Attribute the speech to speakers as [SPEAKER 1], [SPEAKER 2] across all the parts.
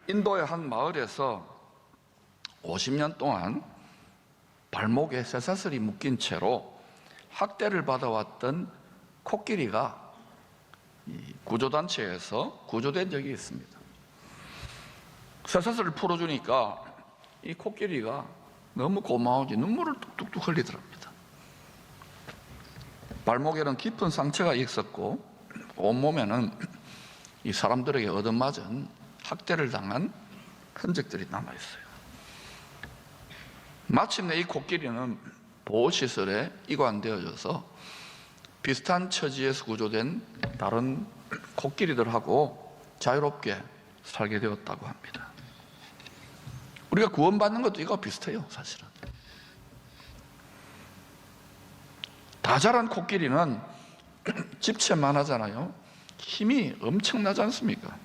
[SPEAKER 1] 인도의 한 마을에서 50년 동안 발목에 쇠사슬이 묶인 채로 학대를 받아왔던 코끼리가 구조단체에서 구조된 적이 있습니다. 쇠사슬을 풀어주니까 이 코끼리가 너무 고마운지 눈물을 뚝뚝뚝 흘리더랍니다. 발목에는 깊은 상처가 있었고 온몸에는 이 사람들에게 얻어맞은 학대를 당한 흔적들이 남아있어요. 마침내 이 코끼리는 보호시설에 이관되어져서 비슷한 처지에서 구조된 다른 코끼리들하고 자유롭게 살게 되었다고 합니다. 우리가 구원받는 것도 이거 비슷해요, 사실은. 다 자란 코끼리는 집채만 하잖아요. 힘이 엄청나지 않습니까?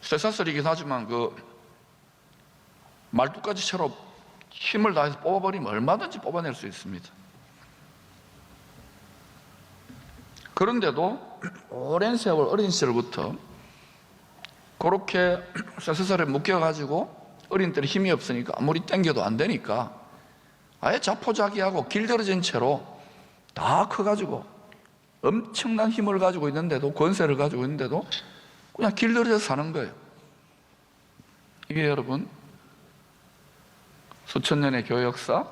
[SPEAKER 1] 쇠사슬이긴 하지만 말뚝까지처럼 힘을 다해서 뽑아버리면 얼마든지 뽑아낼 수 있습니다. 그런데도 오랜 세월 어린 시절부터 그렇게 쇠사슬에 묶여가지고 어린 때는 힘이 없으니까 아무리 당겨도 안 되니까 아예 자포자기하고 길들여진 채로 다 커가지고 엄청난 힘을 가지고 있는데도, 권세를 가지고 있는데도 그냥 길들여져서 사는 거예요. 이게 여러분 수천 년의 교회 역사,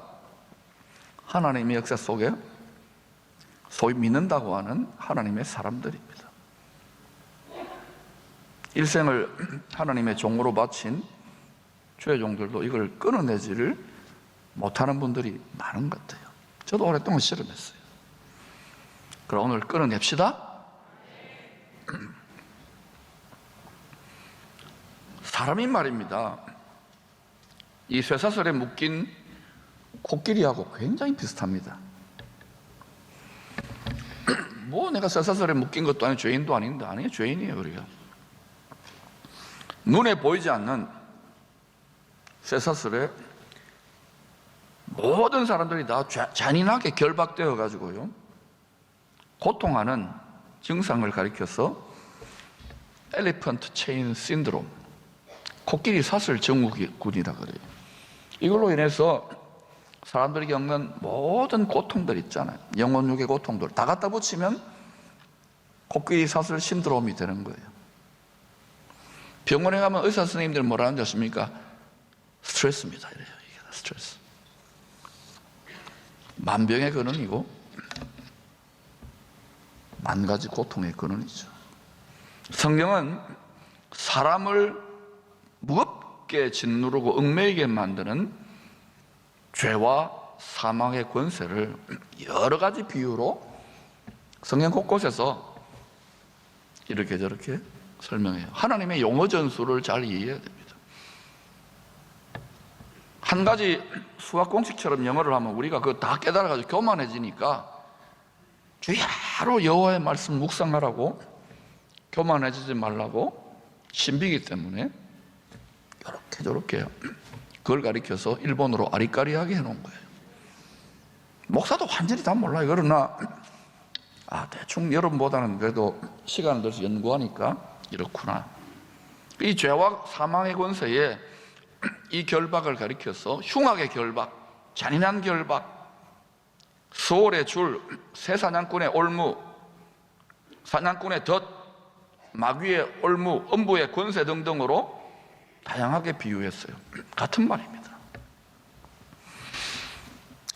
[SPEAKER 1] 하나님의 역사 속에 소위 믿는다고 하는 하나님의 사람들입니다. 일생을 하나님의 종으로 바친 주의 종들도 이걸 끊어내지를 못하는 분들이 많은 것 같아요. 저도 오랫동안 실험했어요. 그럼 오늘 끊어냅시다. 사람이 말입니다, 이 쇠사슬에 묶인 코끼리하고 굉장히 비슷합니다. 내가 쇠사슬에 묶인 것도 아니고 죄인도 아닌데, 아니에요, 죄인이에요. 우리가 눈에 보이지 않는 쇠사슬에 모든 사람들이 다 잔인하게 결박되어 가지고요 고통하는 증상을 가리켜서 엘리펀트 체인 신드롬, 코끼리 사슬 증후군이라 그래요. 이걸로 인해서 사람들이 겪는 모든 고통들 있잖아요. 영혼육의 고통들 다 갖다 붙이면 코끼리 사슬 신드롬이 되는 거예요. 병원에 가면 의사 선생님들 뭐라는 줄 아십니까? 스트레스입니다 이래요. 이게 다 스트레스. 만병의 근원이고 만 가지 고통의 근원이죠. 성경은 사람을 무겁게 짓누르고 얽매이게 만드는 죄와 사망의 권세를 여러 가지 비유로 성경 곳곳에서 이렇게 저렇게 설명해요. 하나님의 용어 전술을 잘 이해해야 됩니다. 한 가지 수학 공식처럼 영어를 하면 우리가 그거 다 깨달아가지고 교만해지니까 주야로 여호와의 말씀 묵상하라고, 교만해지지 말라고 신비이기 때문에 이렇게 저렇게 그걸 가리켜서 일본어로 아리까리하게 해놓은 거예요. 목사도 완전히 다 몰라요. 그러나 대충 여러분보다는 그래도 시간을 들여서 연구하니까 이렇구나. 이 죄와 사망의 권세에 이 결박을 가리켜서 흉악의 결박, 잔인한 결박, 수월의 줄, 새 사냥꾼의 올무, 사냥꾼의 덫, 마귀의 올무, 음부의 권세 등등으로 다양하게 비유했어요. 같은 말입니다.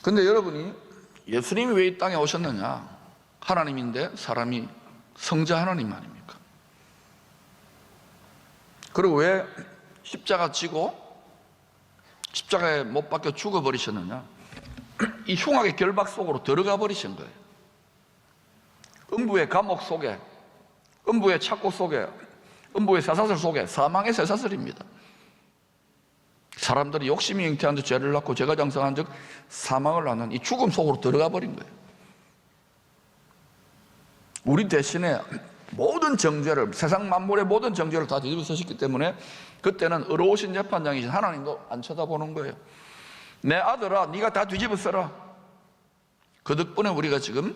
[SPEAKER 1] 근데 여러분이 예수님이 왜 이 땅에 오셨느냐? 하나님인데 사람이 성자 하나님 아닙니까? 그리고 왜 십자가 지고 십자가에 못 박혀 죽어버리셨느냐? 이 흉악의 결박 속으로 들어가 버리신 거예요. 음부의 감옥 속에, 음부의 착고 속에, 음부의 쇠사슬 속에, 사망의 쇠사슬입니다. 사람들이 욕심이 잉태한 즉 죄를 낳고 죄가 장성한 즉 사망을 낳는 이 죽음 속으로 들어가 버린 거예요. 우리 대신에 모든 정죄를, 세상 만물의 모든 정죄를 다 뒤집어 쓰셨기 때문에 그때는 의로우신 재판장이신 하나님도 안 쳐다보는 거예요. 내 아들아, 네가 다 뒤집어 써라. 그 덕분에 우리가 지금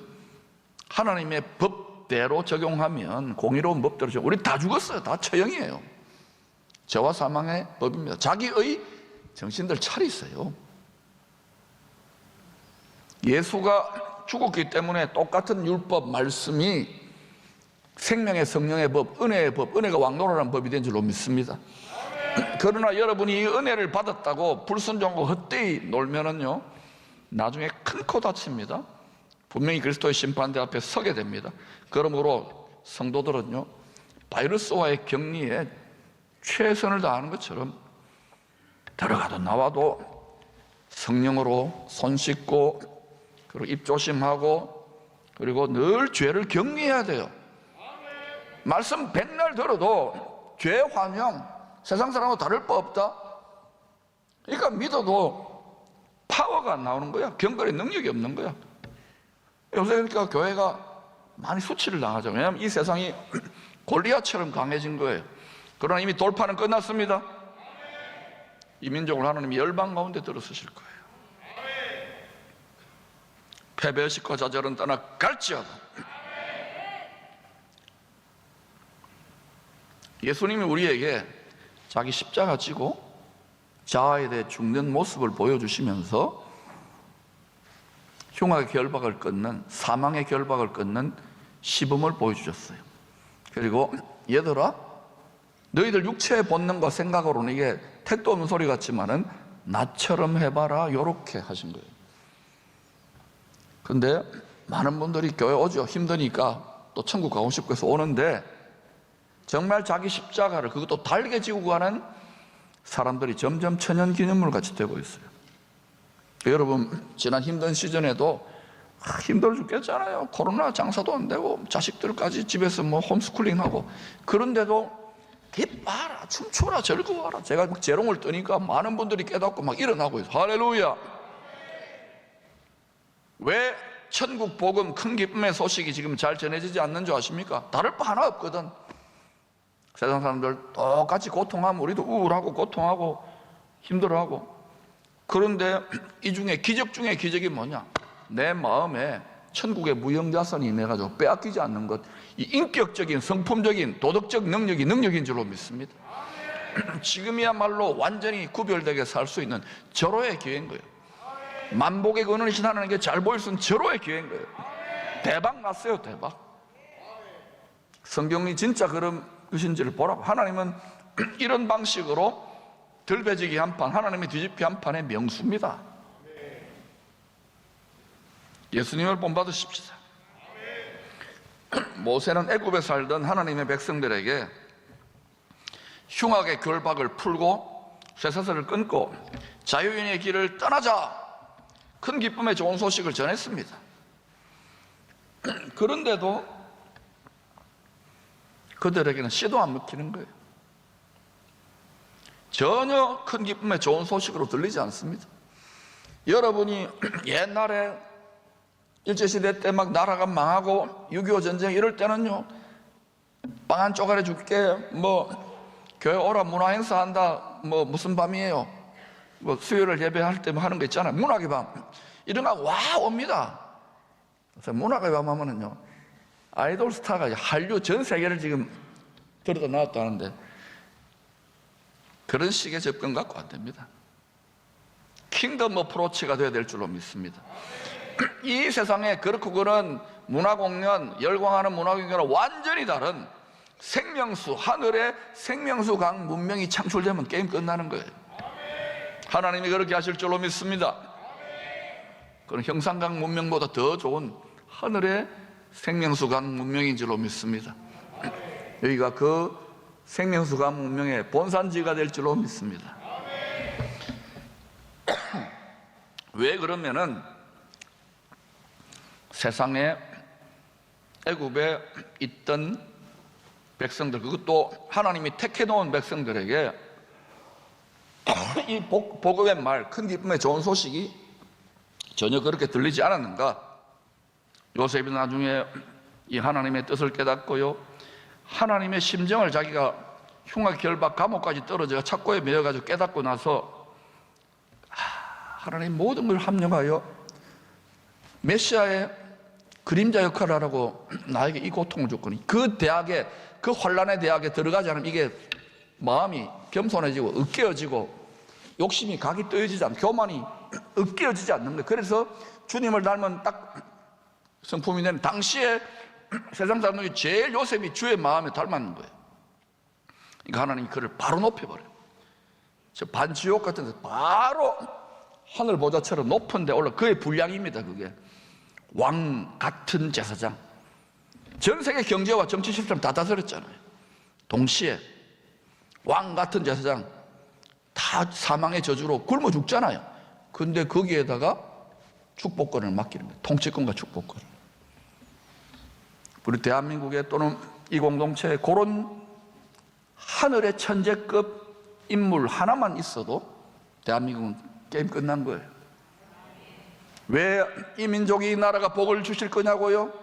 [SPEAKER 1] 하나님의 법 법대로 적용하면, 공의로운 법대로 적용, 우리 다 죽었어요. 다 처형이에요. 죄와 사망의 법입니다. 자기의 정신들 차리세요. 예수가 죽었기 때문에 똑같은 율법 말씀이 생명의 성령의 법, 은혜의 법, 은혜가 왕노라는 법이 된 줄로 믿습니다. 그러나 여러분이 이 은혜를 받았다고 불순종하고 헛되이 놀면은요, 나중에 큰 코 다칩니다. 분명히 그리스도의 심판대 앞에 서게 됩니다. 그러므로 성도들은요, 바이러스와의 격리에 최선을 다하는 것처럼 들어가도 나와도 성령으로 손 씻고, 그리고 입 조심하고, 그리고 늘 죄를 격리해야 돼요. 말씀 백날 들어도 죄 환영, 세상 사람하고 다를 바 없다. 그러니까 믿어도 파워가 안 나오는 거야. 경건의 능력이 없는 거야. 요새 그러니까 교회가 많이 수치를 당하죠. 왜냐하면 이 세상이 골리앗처럼 강해진 거예요. 그러나 이미 돌파는 끝났습니다. 이 민족을 하나님이 열방 가운데 들어서실 거예요. 패배의식과 좌절은 떠나 갈지어다. 예수님이 우리에게 자기 십자가 지고 자아에 대해 죽는 모습을 보여주시면서 흉악의 결박을 끊는, 사망의 결박을 끊는 시범을 보여주셨어요. 그리고 얘들아, 너희들 육체의 본능과 생각으로는 이게 택도 없는 소리 같지만은 나처럼 해봐라, 요렇게 하신 거예요. 근데 많은 분들이 교회 오죠. 힘드니까 또 천국 가고 싶고 해서 오는데, 정말 자기 십자가를 그것도 달게 지고 가는 사람들이 점점 천연기념물 같이 되고 있어요. 여러분, 지난 힘든 시즌에도 힘들어 죽겠잖아요. 코로나 장사도 안 되고 자식들까지 집에서 뭐 홈스쿨링하고, 그런데도 기뻐하라, 춤추라, 즐거워하라. 제가 막 재롱을 뜨니까 많은 분들이 깨닫고 막 일어나고 있어요. 할렐루야. 왜 천국 복음 큰 기쁨의 소식이 지금 잘 전해지지 않는 줄 아십니까? 다를 바 하나 없거든. 세상 사람들 똑같이 고통하면 우리도 우울하고 고통하고 힘들어하고, 그런데 이 중에 기적 중에 기적이 뭐냐? 내 마음에 천국의 무형자선이 임해가지고 빼앗기지 않는 것, 이 인격적인 성품적인 도덕적 능력인 줄로 믿습니다. 지금이야말로 완전히 구별되게 살 수 있는 절호의 기회인 거예요. 만복의 근원이 신하는 게 잘 보일 수 있는 절호의 기회인 거예요. 대박 났어요. 대박. 성경이 진짜 그런 것인지를 보라고. 하나님은 이런 방식으로 들배지기 한 판, 하나님의 뒤집기 한 판의 명수입니다. 예수님을 본받으십시다. 모세는 애굽에 살던 하나님의 백성들에게 흉악의 결박을 풀고 쇠사슬을 끊고 자유인의 길을 떠나자, 큰 기쁨의 좋은 소식을 전했습니다. 그런데도 그들에게는 씨도 안 먹히는 거예요. 전혀 큰 기쁨의 좋은 소식으로 들리지 않습니다. 여러분이 옛날에 일제시대 때 막 나라가 망하고 6.25 전쟁 이럴 때는요, 빵 한 쪼가리 줄게, 뭐 교회 오라, 문화행사 한다, 뭐 무슨 밤이에요, 뭐 수요일을 예배할 때 뭐 하는 거 있잖아요, 문학의 밤, 이런 거 와 옵니다. 그래서 문학의 밤 하면은요, 아이돌 스타가 한류 전 세계를 지금 들어다 놨다 하는데, 그런 식의 접근 갖고 안 됩니다. 킹덤 어프로치가 되어야 될 줄로 믿습니다. 이 세상에 그렇고 그런 문화공연, 열광하는 문화공연과 완전히 다른 생명수, 하늘의 생명수 강 문명이 창출되면 게임 끝나는 거예요. 하나님이 그렇게 하실 줄로 믿습니다. 그런 형상강 문명보다 더 좋은 하늘의 생명수 강 문명인 줄로 믿습니다. 여기가 그 생명수 강 문명의 본산지가 될 줄로 믿습니다. 왜 그러면은 세상에 애굽에 있던 백성들, 그것도 하나님이 택해 놓은 백성들에게 이 복음의 말, 큰 기쁨의 좋은 소식이 전혀 그렇게 들리지 않았는가? 요셉이 나중에 이 하나님의 뜻을 깨닫고요, 하나님의 심정을 자기가 흉악 결박 감옥까지 떨어져 착고에 매여가지고 깨닫고 나서 하나님 모든 걸 합력하여 메시아의 그림자 역할을 하라고 나에게 이 고통을 줬거니 그 대학에, 그 환란의 대학에 들어가지 않으면 이게 마음이 겸손해지고 으깨어지고 욕심이 각이 떠여지지 않고 교만이 으깨어지지 않는 거예요. 그래서 주님을 닮은 딱 성품이 되는 당시에 세상 사람들이 제일 요셉이 주의 마음에 닮았는 거예요. 그러니까 하나님이 그를 바로 높여버려요. 저 반지옥 같은 데서 바로 하늘 보좌처럼 높은 데 올라, 그의 분량입니다. 그게 왕 같은 제사장. 전 세계 경제와 정치 시스템 다 다스렸잖아요. 동시에 왕 같은 제사장, 다 사망의 저주로 굶어 죽잖아요. 근데 거기에다가 축복권을 맡기는 거예요. 통치권과 축복권을. 우리 대한민국에 또는 이 공동체에 그런 하늘의 천재급 인물 하나만 있어도 대한민국은 게임 끝난 거예요. 왜 이 민족이 이 나라가 복을 주실 거냐고요?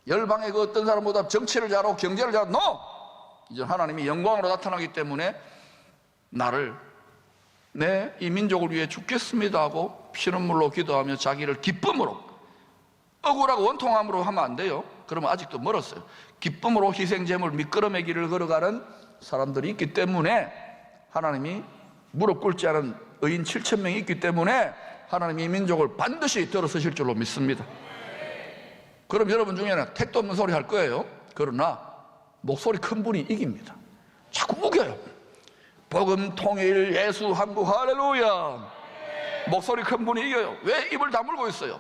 [SPEAKER 1] 열방의 그 어떤 사람보다 정치를 잘하고 경제를 잘하고 NO! 이제 하나님이 영광으로 나타나기 때문에 나를 이 민족을 위해 죽겠습니다 하고 피눈물로 기도하며 자기를 기쁨으로, 억울하고 원통함으로 하면 안 돼요. 그러면 아직도 멀었어요. 기쁨으로 희생제물 미끄럼의 길을 걸어가는 사람들이 있기 때문에 하나님이 무릎 꿇지 않은 의인 7,000명이 있기 때문에 하나님이 이 민족을 반드시 들어서실 줄로 믿습니다. 그럼 여러분 중에는 택도 없는 소리 할 거예요. 그러나 목소리 큰 분이 이깁니다. 자꾸 우겨요. 복음 통일 예수 한국 할렐루야. 목소리 큰 분이 이겨요. 왜 입을 다물고 있어요?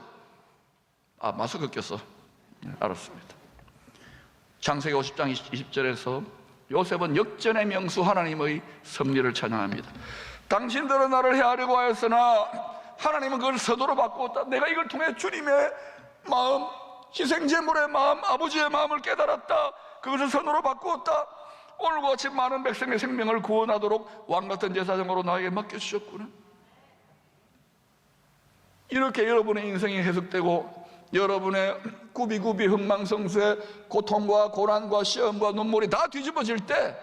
[SPEAKER 1] 아, 마스크 꼈어. 알았습니다. 창세기 50장 20절에서 요셉은 역전의 명수 하나님의 섭리를 찬양합니다. 당신들은 나를 해하려고 하였으나 하나님은 그걸 서도로 바꾸었다. 내가 이걸 통해 주님의 마음, 희생제물의 마음, 아버지의 마음을 깨달았다. 그것을 선으로 바꾸었다. 오늘과 같이 많은 백성의 생명을 구원하도록 왕같은 제사장으로 나에게 맡겨주셨구나. 이렇게 여러분의 인생이 해석되고 여러분의 구비구비 흥망성쇠 고통과 고난과 시험과 눈물이 다 뒤집어질 때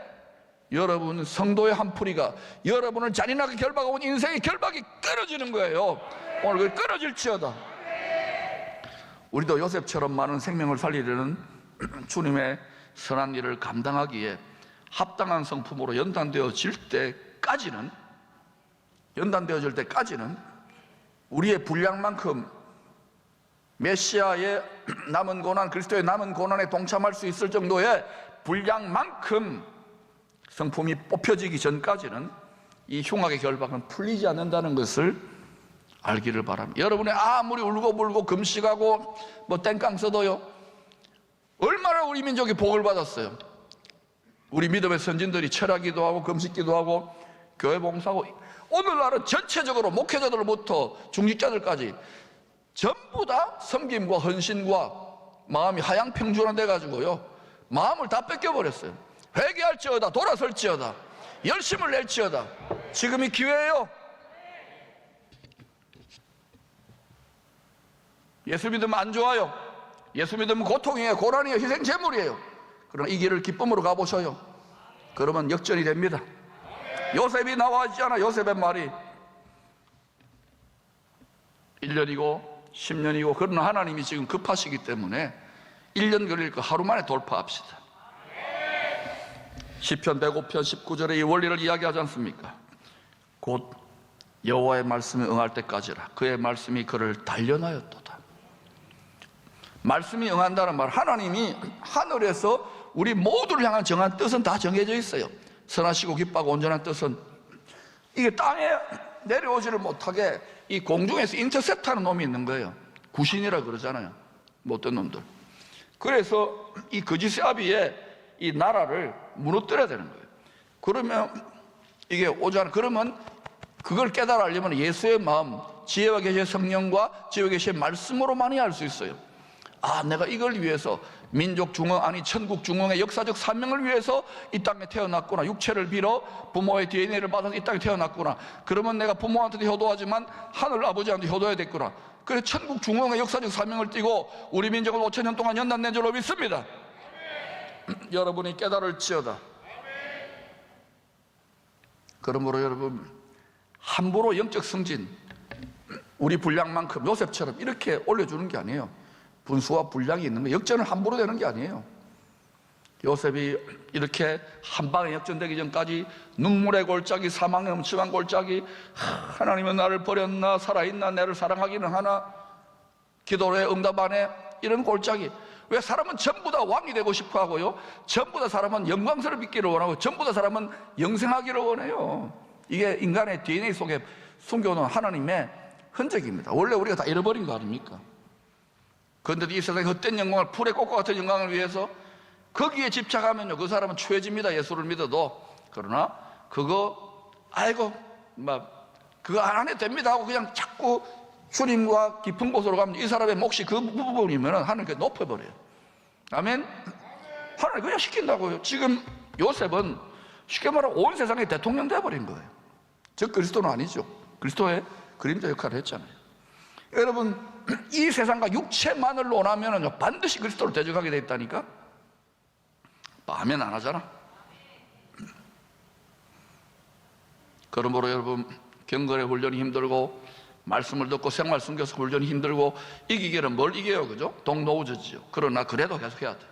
[SPEAKER 1] 여러분 성도의 한 풀이가 여러분을 잔인하게 결박하고 온 인생의 결박이 끊어지는 거예요. 오늘 그 끊어질지어다. 우리도 요셉처럼 많은 생명을 살리려는 주님의 선한 일을 감당하기에 합당한 성품으로 연단되어질 때까지는 우리의 분량만큼 메시아의 남은 고난, 그리스도의 남은 고난에 동참할 수 있을 정도의 분량만큼 성품이 뽑혀지기 전까지는 이 흉악의 결박은 풀리지 않는다는 것을 알기를 바랍니다. 여러분이 아무리 울고불고 금식하고 뭐 땡깡 써도요, 얼마나 우리 민족이 복을 받았어요. 우리 믿음의 선진들이 철학기도 하고 금식기도 하고 교회 봉사하고, 오늘날은 전체적으로 목회자들부터 중직자들까지 전부 다 섬김과 헌신과 마음이 하향평준화돼 가지고요, 마음을 다 뺏겨버렸어요. 회개할지어다, 돌아설지어다, 열심을 낼지어다. 지금이 기회예요. 예수 믿으면 안 좋아요. 예수 믿으면 고통이에요, 고난이에요, 희생제물이에요. 그러나 이 길을 기쁨으로 가보셔요. 그러면 역전이 됩니다. 요셉이 나와있잖아. 요셉의 말이 1년이고 10년이고, 그러나 하나님이 지금 급하시기 때문에 1년 걸릴 거 하루 만에 돌파합시다. 시편 105편 19절에 이 원리를 이야기하지 않습니까? 곧 여호와의 말씀에 응할 때까지라. 그의 말씀이 그를 단련하였도다. 말씀이 응한다는 말, 하나님이 하늘에서 우리 모두를 향한 정한 뜻은 다 정해져 있어요. 선하시고 기뻐하고 온전한 뜻은 이게 땅에 내려오지를 못하게 이 공중에서 인터셉트하는 놈이 있는 거예요. 구신이라 그러잖아요, 못된 놈들. 그래서 이 거짓의 아비의 이 나라를 무너뜨려야 되는 거예요. 그러면 이게 오잖아. 그러면 그걸 깨달아 알려면 예수의 마음, 지혜와 계시의 성령과 지혜와 계시의 말씀으로만이 알 수 있어요. 아, 내가 이걸 위해서 민족 중흥, 아니 천국 중흥의 역사적 사명을 위해서 이 땅에 태어났구나. 육체를 빌어 부모의 DNA를 받아서 이 땅에 태어났구나. 그러면 내가 부모한테도 효도하지만 하늘 아버지한테 효도해야 됐구나. 그래서 천국 중흥의 역사적 사명을 띠고 우리 민족을 5,000년 동안 연단낸 줄로 믿습니다. 여러분이 깨달을지어다. 그러므로 여러분, 함부로 영적 승진, 우리 분량만큼 요셉처럼 이렇게 올려주는 게 아니에요. 분수와 분량이 있는 거예요. 역전은 함부로 되는 게 아니에요. 요셉이 이렇게 한 방에 역전되기 전까지 눈물의 골짜기, 사망의 음침한 골짜기, 하나님은 나를 버렸나, 살아있나, 나를 사랑하기는 하나, 기도의 응답 안에, 이런 골짜기. 왜 사람은 전부 다 왕이 되고 싶어 하고요, 전부 다 사람은 영광스럽게 있기를 원하고, 전부 다 사람은 영생하기를 원해요. 이게 인간의 DNA 속에 숨겨놓은 하나님의 흔적입니다. 원래 우리가 다 잃어버린 거 아닙니까? 그런데도 이 세상의 헛된 영광을, 풀의 꽃과 같은 영광을 위해서 거기에 집착하면요, 그 사람은 추해집니다. 예수를 믿어도. 그러나 그거 아이고 막 그거 안 해도 됩니다 하고 그냥 자꾸 주님과 깊은 곳으로 가면 이 사람의 몫이 그 부분이면 하나님께 높여버려요. 아멘. 하나님 그냥 시킨다고요. 지금 요셉은 쉽게 말하면 온 세상의 대통령 되어버린 거예요. 즉 그리스도는 아니죠. 그리스도의 그림자 역할을 했잖아요. 여러분, 이 세상과 육체만을 논하면 반드시 그리스도를 대적하게 돼 있다니까. 아멘 안 하잖아. 그러므로 여러분, 경건의 훈련이 힘들고, 말씀을 듣고 생활 숨겨서 훈련이 힘들고, 이기기는 뭘 이겨요, 그죠? 동노우즈지요. 그러나 그래도 계속 해야 돼.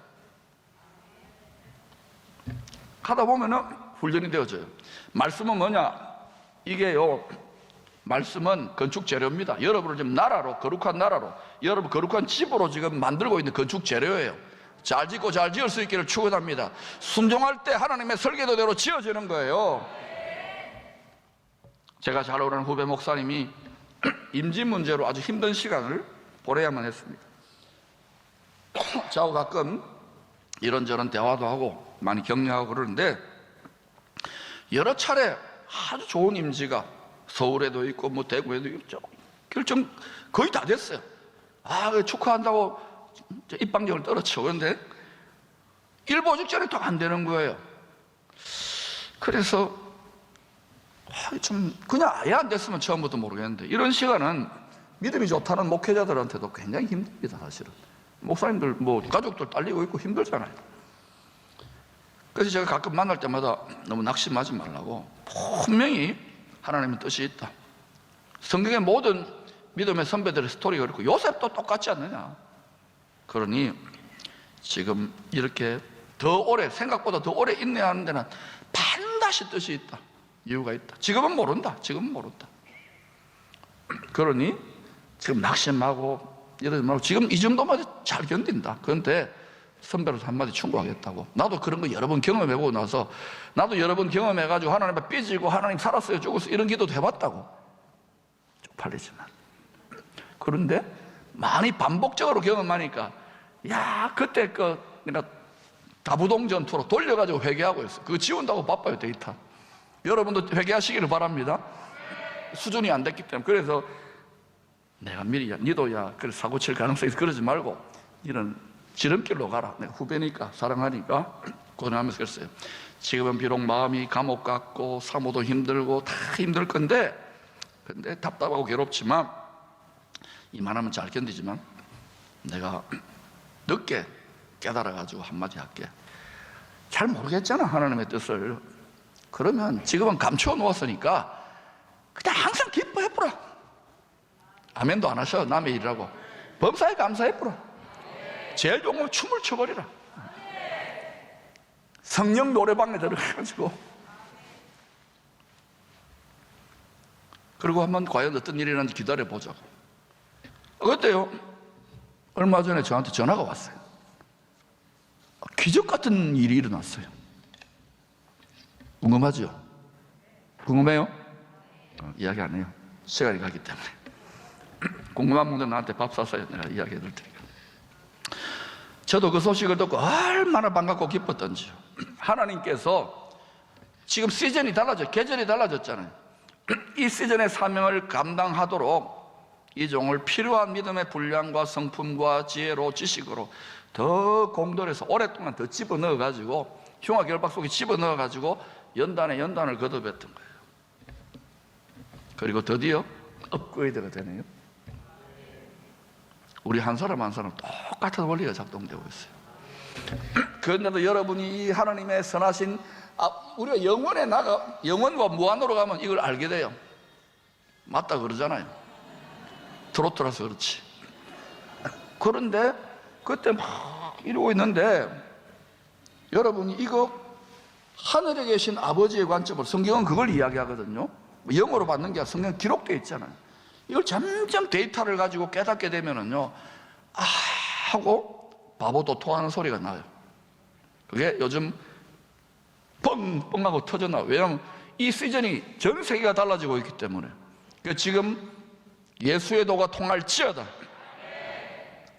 [SPEAKER 1] 하다 보면은 훈련이 되어져요. 말씀은 뭐냐? 이게요, 말씀은 건축 재료입니다. 여러분을 지금 나라로, 거룩한 나라로, 여러분 거룩한 집으로 지금 만들고 있는 건축 재료예요. 잘 짓고 잘 지을 수 있기를 축원합니다. 순종할 때 하나님의 설계도대로 지어지는 거예요. 제가 잘 아는 후배 목사님이 임지 문제로 아주 힘든 시간을 보내야만 했습니다. 저하고 가끔 이런저런 대화도 하고 많이 격려하고 그러는데, 여러 차례 아주 좋은 임지가 서울에도 있고 뭐 대구에도 있죠. 결정 거의 다 됐어요. 축하한다고 입방정을 떨어치고. 그런데 일보 직전에 또 안 되는 거예요. 그래서 좀 그냥 아예 안 됐으면 처음부터 모르겠는데, 이런 시간은 믿음이 좋다는 목회자들한테도 굉장히 힘듭니다. 사실은 목사님들 뭐 가족들 딸리고 있고 힘들잖아요. 그래서 제가 가끔 만날 때마다 너무 낙심하지 말라고, 분명히 하나님의 뜻이 있다. 성경의 모든 믿음의 선배들의 스토리가 그렇고 요셉도 똑같지 않느냐. 그러니 지금 이렇게 더 오래, 생각보다 더 오래 인내하는 데는 반드시 뜻이 있다. 이유가 있다. 지금은 모른다. 그러니 지금 낙심하고 이러지 말고 지금 이 정도만 잘 견딘다. 그런데 선배로서 한마디 충고하겠다고. 나도 그런 거 여러 번 경험해보고 나서, 나도 여러 번 경험해가지고 하나님 앞에 삐지고 하나님 살았어요 죽었어요 이런 기도도 해봤다고. 쪽팔리지만. 그런데 많이 반복적으로 경험하니까, 그때 내가 다부동 전투로 돌려가지고 회개하고 있어. 그거 지운다고 바빠요, 데이터. 여러분도 회개하시기를 바랍니다. 수준이 안 됐기 때문에. 그래서 내가 미리, 니도 그래 사고 칠 가능성이 있어. 그러지 말고 이런 지름길로 가라. 내가 후배니까, 사랑하니까 고생하면서 그랬어요. 지금은 비록 마음이 감옥 같고 사모도 힘들고 다 힘들 건데, 근데 답답하고 괴롭지만 이만하면 잘 견디지만 내가 늦게 깨달아가지고 한마디 할게. 잘 모르겠잖아, 하나님의 뜻을. 그러면 지금은 감추어 놓았으니까 그냥 항상 기뻐해보라. 아멘도 안 하셔. 남의 일이라고. 범사에 감사해보라. 제일 좋은 건 춤을 춰버리라. 성령 노래방에 들어가가지고. 그리고 한번 과연 어떤 일이 일어나는지 기다려보자고. 그때요, 얼마 전에 저한테 전화가 왔어요. 기적 같은 일이 일어났어요. 궁금하죠? 궁금해요? 이야기 안 해요. 시간이 가기 때문에. 궁금한 분들 나한테 밥 사서요. 내가 이야기 해드릴 테니까. 저도 그 소식을 듣고 얼마나 반갑고 기뻤던지요. 하나님께서 지금 시즌이 달라졌죠. 계절이 달라졌잖아요. 이 시즌의 사명을 감당하도록 이 종을 필요한 믿음의 분량과 성품과 지혜로, 지식으로 더 공돌여서 오랫동안 더 집어넣어가지고, 흉화 결박 속에 집어넣어가지고 연단에 연단을 거듭했던 거예요. 그리고 드디어 업그레이드가 되네요. 우리 한 사람 한 사람 똑같은 원리가 작동되고 있어요. 그런데도 여러분이 이 하나님의 선하신, 우리가 영원과 무한으로 가면 이걸 알게 돼요. 맞다 그러잖아요. 트로트라서 그렇지. 그런데 그때 막 이러고 있는데 여러분이 이거 하늘에 계신 아버지의 관점으로 성경은 그걸 이야기하거든요. 영어로 받는 게 아니라 성경 기록되어 있잖아요. 이걸 점점 데이터를 가지고 깨닫게 되면은요, 아 하고 바보도 토하는 소리가 나요. 그게 요즘 뻥뻥하고 터져나와요. 왜냐하면 이 시즌이 전 세계가 달라지고 있기 때문에. 그러니까 지금 예수의 도가 통할지어다.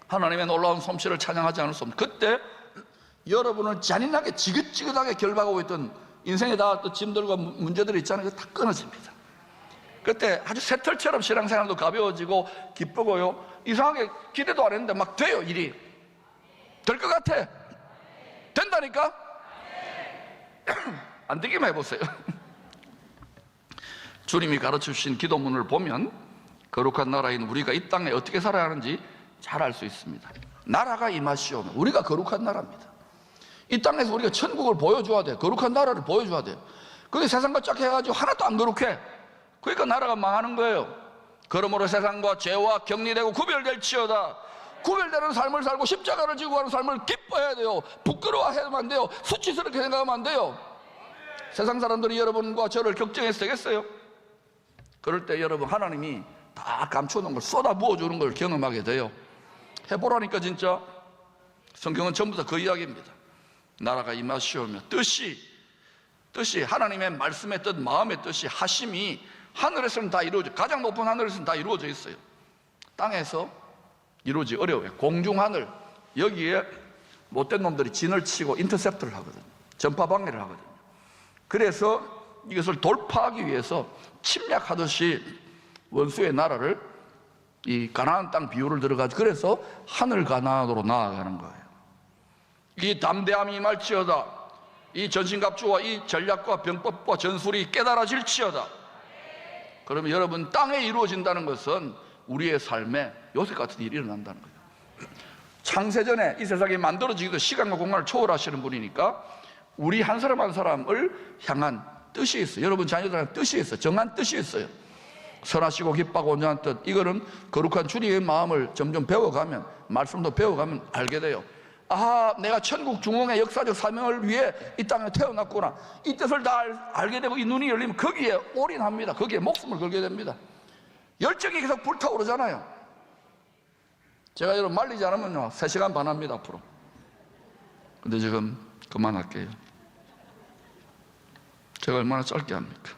[SPEAKER 1] 하나님의 놀라운 솜씨를 찬양하지 않을 수 없는, 그때 여러분을 잔인하게 지긋지긋하게 결박하고 있던 인생에 닿았던 짐들과 문제들이 있잖아요. 다 끊어집니다. 그때 아주 새털처럼 신앙생활도 가벼워지고 기쁘고요, 이상하게 기대도 안 했는데 막 돼요. 일이 될 것 같아. 된다니까. 안 되기만 해보세요. 주님이 가르쳐주신 기도문을 보면 거룩한 나라인 우리가 이 땅에 어떻게 살아야 하는지 잘 알 수 있습니다. 나라가 임하시오면 우리가 거룩한 나라입니다. 이 땅에서 우리가 천국을 보여줘야 돼. 거룩한 나라를 보여줘야 돼. 그게 세상과 쫙 해가지고 하나도 안 거룩해. 그러니까 나라가 망하는 거예요. 그러므로 세상과 죄와 격리되고 구별될지어다. 구별되는 삶을 살고 십자가를 지고 가는 삶을 기뻐해야 돼요. 부끄러워하면 안 돼요. 수치스럽게 생각하면 안 돼요. 세상 사람들이 여러분과 저를 걱정해서 되겠어요? 그럴 때 여러분, 하나님이 다 감춰놓은 걸 쏟아 부어주는 걸 경험하게 돼요. 해보라니까. 진짜 성경은 전부 다 그 이야기입니다. 나라가 임하시오며 뜻이 하나님의 말씀의 뜻, 마음의 뜻이, 하심이 하늘에서는 다 이루어져, 가장 높은 하늘에서는 다 이루어져 있어요. 땅에서 이루어지기 어려워요. 공중하늘, 여기에 못된 놈들이 진을 치고 인터셉트를 하거든요. 전파 방해를 하거든요. 그래서 이것을 돌파하기 위해서 침략하듯이 원수의 나라를, 이 가나안 땅 비유를 들어가지고, 그래서 하늘 가나안으로 나아가는 거예요. 이 담대함이 임할지어다. 이 전신갑주와 이 전략과 병법과 전술이 깨달아질지어다. 그러면 여러분, 땅에 이루어진다는 것은 우리의 삶에 요셉 같은 일이 일어난다는 거예요. 창세전에 이 세상이 만들어지기도 시간과 공간을 초월하시는 분이니까 우리 한 사람 한 사람을 향한 뜻이 있어요. 여러분 자녀들한테 뜻이 있어요. 정한 뜻이 있어요. 선하시고 기뻐하고 온전한 뜻, 이거는 거룩한 주님의 마음을 점점 배워가면, 말씀도 배워가면 알게 돼요. 아, 내가 천국 중흥의 역사적 사명을 위해 이 땅에 태어났구나. 이 뜻을 다 알게 되고 이 눈이 열리면 거기에 올인합니다. 거기에 목숨을 걸게 됩니다. 열정이 계속 불타오르잖아요. 제가 여러분 말리지 않으면요 3시간 반 합니다 앞으로. 근데 지금 그만할게요. 제가 얼마나 짧게 합니까?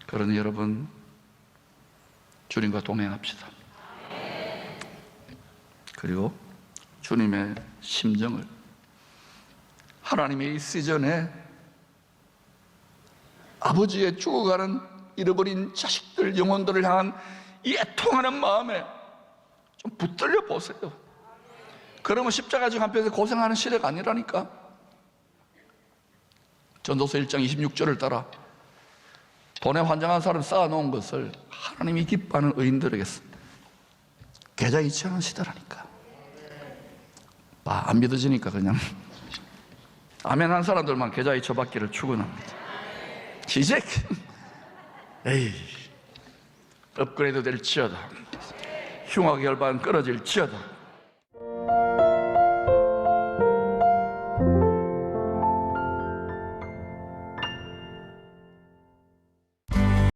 [SPEAKER 1] 그러니 여러분, 주님과 동행합시다. 그리고 주님의 심정을, 하나님의 이 시즌에 아버지의 죽어가는 잃어버린 자식들, 영혼들을 향한 이 애통하는 마음에 좀 붙들려 보세요. 그러면 십자가 지고 한편에서 고생하는 시대가 아니라니까. 전도서 1장 26절을 따라 돈에 환장한 사람 쌓아놓은 것을 하나님이 기뻐하는 의인들에게 계좌 이체하는 시대라니까. 안 믿어지니까 그냥 아멘 한 사람들만 계좌 이체 받기를 축원합니다. 이제 에이, 업그레이드 될지어다. 흉악의 열반 끊어질지어다.